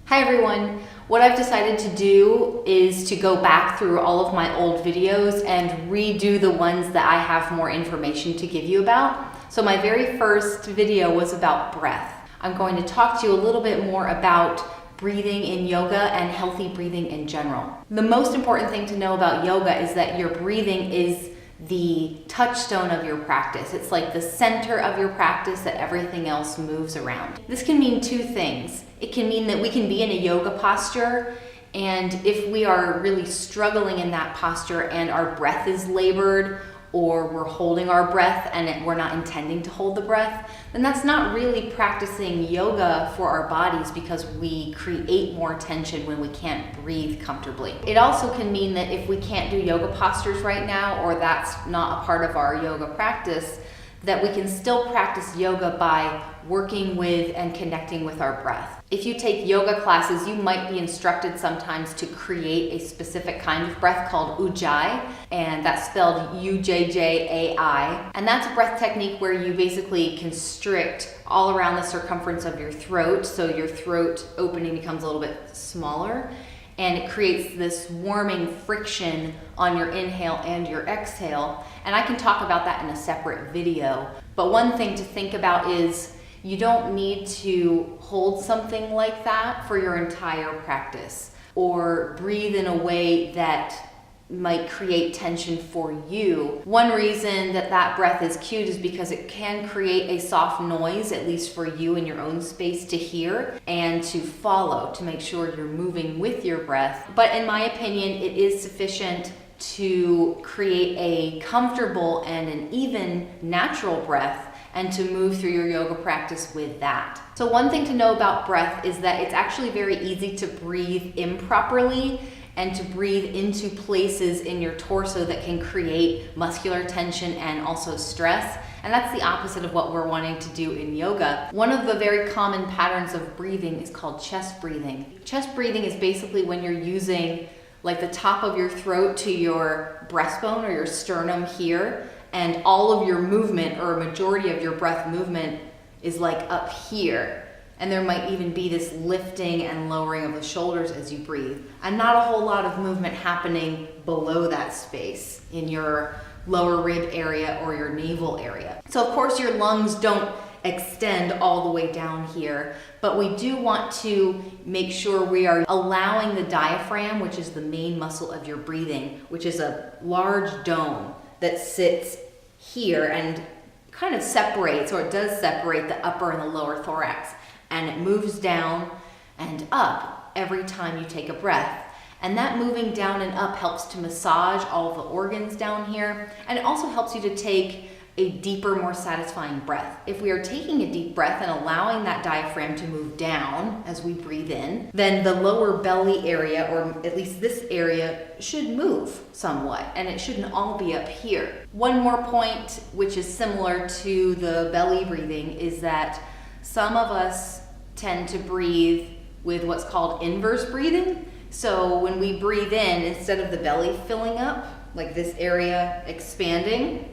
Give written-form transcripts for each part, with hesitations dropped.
Hi everyone. What I've decided to do is to go back through all of my old videos and redo the ones that I have more information to give you about. So my very first video was about breath. I'm going to talk to you a little bit more about breathing in yoga and healthy breathing in general. The most important thing to know about yoga is that your breathing is the touchstone of your practice. It's like the center of your practice that everything else moves around. This can mean two things. It can mean that we can be in a yoga posture, and if we are really struggling in that posture and our breath is labored, or we're holding our breath and we're not intending to hold the breath, then that's not really practicing yoga for our bodies, because we create more tension when we can't breathe comfortably. It also can mean that if we can't do yoga postures right now, or that's not a part of our yoga practice, that we can still practice yoga by working with and connecting with our breath. If you take yoga classes, you might be instructed sometimes to create a specific kind of breath called Ujjayi, and that's spelled U-J-J-A-I. And that's a breath technique where you basically constrict all around the circumference of your throat, so your throat opening becomes a little bit smaller, and it creates this warming friction on your inhale and your exhale. And I can talk about that in a separate video. But one thing to think about is you don't need to hold something like that for your entire practice, or breathe in a way that might create tension for you. One reason that that breath is cute is because it can create a soft noise, at least for you in your own space to hear and to follow, to make sure you're moving with your breath. But in my opinion, it is sufficient to create a comfortable and an even natural breath, and to move through your yoga practice with that. So one thing to know about breath is that it's actually very easy to breathe improperly and to breathe into places in your torso that can create muscular tension and also stress. And that's the opposite of what we're wanting to do in yoga. One of the very common patterns of breathing is called chest breathing. Chest breathing is basically when you're using like the top of your throat to your breastbone or your sternum here, and all of your movement, or a majority of your breath movement, is like up here. And there might even be this lifting and lowering of the shoulders as you breathe, and not a whole lot of movement happening below that space in your lower rib area or your navel area. So of course your lungs don't extend all the way down here, but we do want to make sure we are allowing the diaphragm, which is the main muscle of your breathing, which is a large dome that sits here and kind of separates, or it does separate, the upper and the lower thorax, and it moves down and up every time you take a breath. And that moving down and up helps to massage all the organs down here, and it also helps you to take a deeper, more satisfying breath. If we are taking a deep breath and allowing that diaphragm to move down as we breathe in, then the lower belly area, or at least this area, should move somewhat, and it shouldn't all be up here. One more point, which is similar to the belly breathing, is that some of us tend to breathe with what's called inverse breathing. So when we breathe in, instead of the belly filling up, like this area expanding,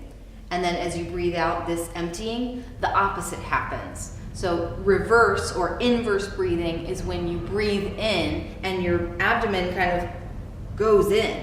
and then as you breathe out, this emptying, the opposite happens. So reverse or inverse breathing is when you breathe in and your abdomen kind of goes in,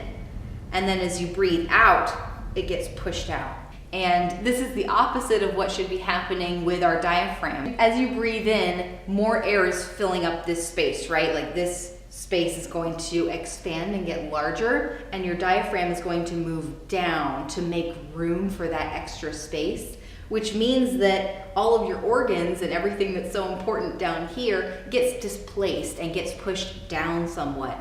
and then as you breathe out, it gets pushed out. And this is the opposite of what should be happening with our diaphragm. As you breathe in, more air is filling up this space, right? Like this space is going to expand and get larger, and your diaphragm is going to move down to make room for that extra space, which means that all of your organs and everything that's so important down here gets displaced and gets pushed down somewhat.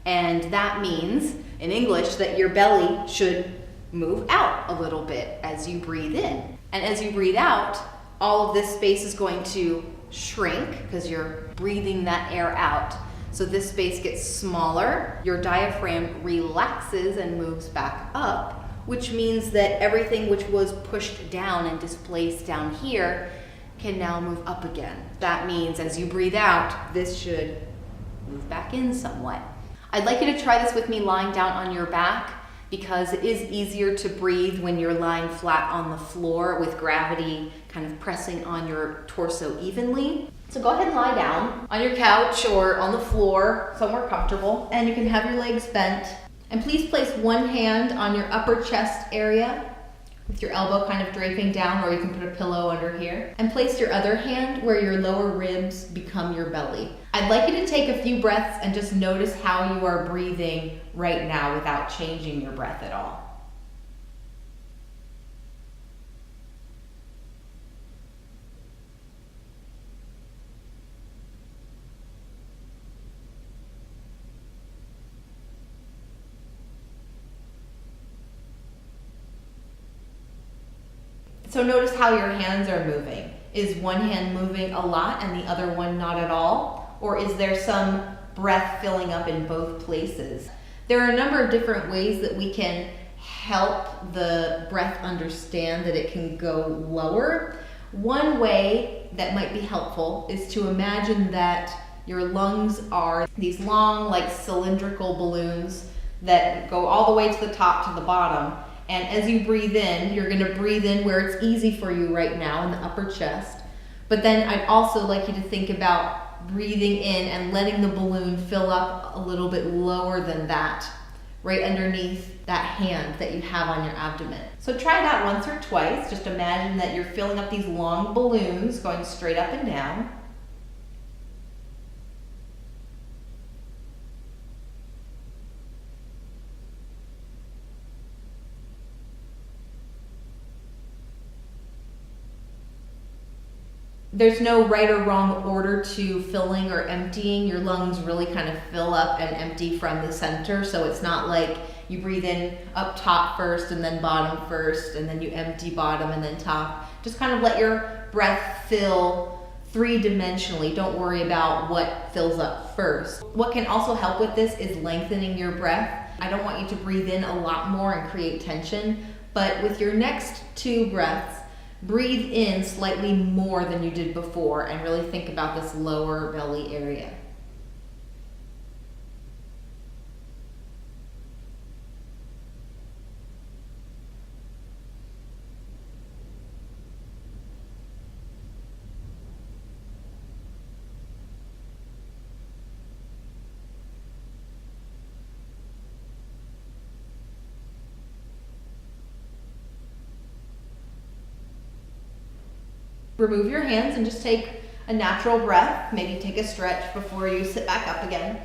And that means, in English, that your belly should move out a little bit as you breathe in. And as you breathe out, all of this space is going to shrink because you're breathing that air out. So this space gets smaller, your diaphragm relaxes and moves back up, which means that everything which was pushed down and displaced down here can now move up again. That means as you breathe out, this should move back in somewhat. I'd like you to try this with me lying down on your back, because it is easier to breathe when you're lying flat on the floor with gravity kind of pressing on your torso evenly. So go ahead and lie down on your couch or on the floor, somewhere comfortable, and you can have your legs bent. And please place one hand on your upper chest area with your elbow kind of draping down, or you can put a pillow under here. And place your other hand where your lower ribs become your belly. I'd like you to take a few breaths and just notice how you are breathing right now without changing your breath at all. So notice how your hands are moving. Is one hand moving a lot and the other one not at all? Or is there some breath filling up in both places? There are a number of different ways that we can help the breath understand that it can go lower. One way that might be helpful is to imagine that your lungs are these long, like cylindrical balloons that go all the way to the top to the bottom. And as you breathe in, you're going to breathe in where it's easy for you right now in the upper chest. But then I'd also like you to think about breathing in and letting the balloon fill up a little bit lower than that, right underneath that hand that you have on your abdomen. So try that once or twice. Just imagine that you're filling up these long balloons going straight up and down. There's no right or wrong order to filling or emptying. Your lungs really kind of fill up and empty from the center. So it's not like you breathe in up top first and then bottom first, and then you empty bottom and then top. Just kind of let your breath fill three-dimensionally. Don't worry about what fills up first. What can also help with this is lengthening your breath. I don't want you to breathe in a lot more and create tension, but with your next two breaths, breathe in slightly more than you did before and really think about this lower belly area. Remove your hands and just take a natural breath. Maybe take a stretch before you sit back up again.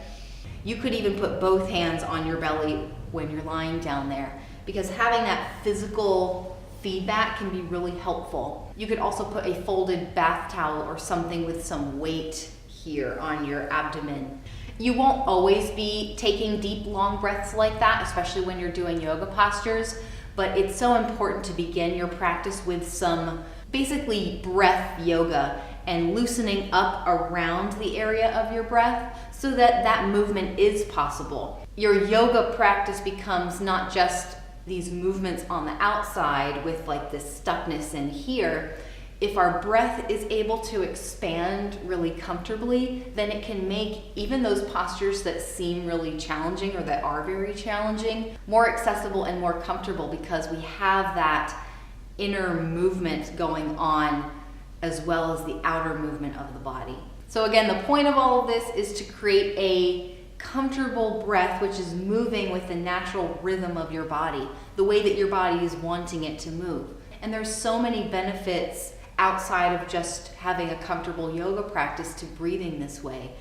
You could even put both hands on your belly when you're lying down there, because having that physical feedback can be really helpful. You could also put a folded bath towel or something with some weight here on your abdomen. You won't always be taking deep, long breaths like that, especially when you're doing yoga postures, but it's so important to begin your practice with some basically breath yoga and loosening up around the area of your breath so that that movement is possible. Your yoga practice becomes not just these movements on the outside with like this stuckness in here. If our breath is able to expand really comfortably, then it can make even those postures that seem really challenging or that are very challenging more accessible and more comfortable, because we have that inner movement going on as well as the outer movement of the body. So again, the point of all of this is to create a comfortable breath which is moving with the natural rhythm of your body, the way that your body is wanting it to move. And there's so many benefits outside of just having a comfortable yoga practice to breathing this way.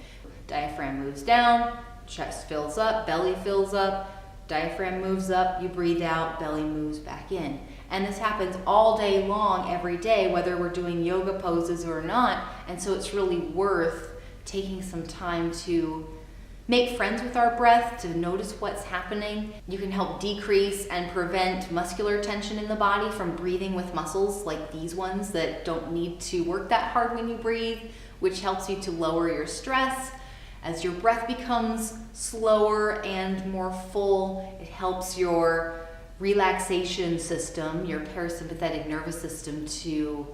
Diaphragm moves down, chest fills up, belly fills up, diaphragm moves up, you breathe out, belly moves back in. And this happens all day long, every day, whether we're doing yoga poses or not. And so it's really worth taking some time to make friends with our breath, to notice what's happening. You can help decrease and prevent muscular tension in the body from breathing with muscles like these ones that don't need to work that hard when you breathe, which helps you to lower your stress. As your breath becomes slower and more full, it helps your relaxation system, your parasympathetic nervous system, to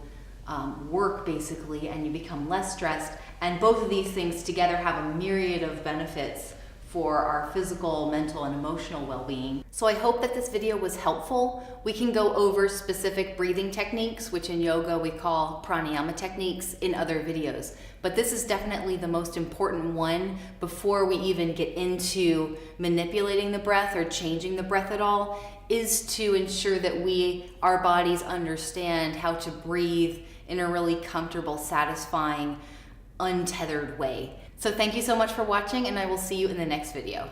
work basically, and you become less stressed. And both of these things together have a myriad of benefits for our physical, mental, and emotional well-being. So I hope that this video was helpful. We can go over specific breathing techniques, which in yoga we call pranayama techniques, in other videos. But this is definitely the most important one before we even get into manipulating the breath or changing the breath at all, is to ensure that our bodies understand how to breathe in a really comfortable, satisfying, untethered way. So thank you so much for watching, and I will see you in the next video.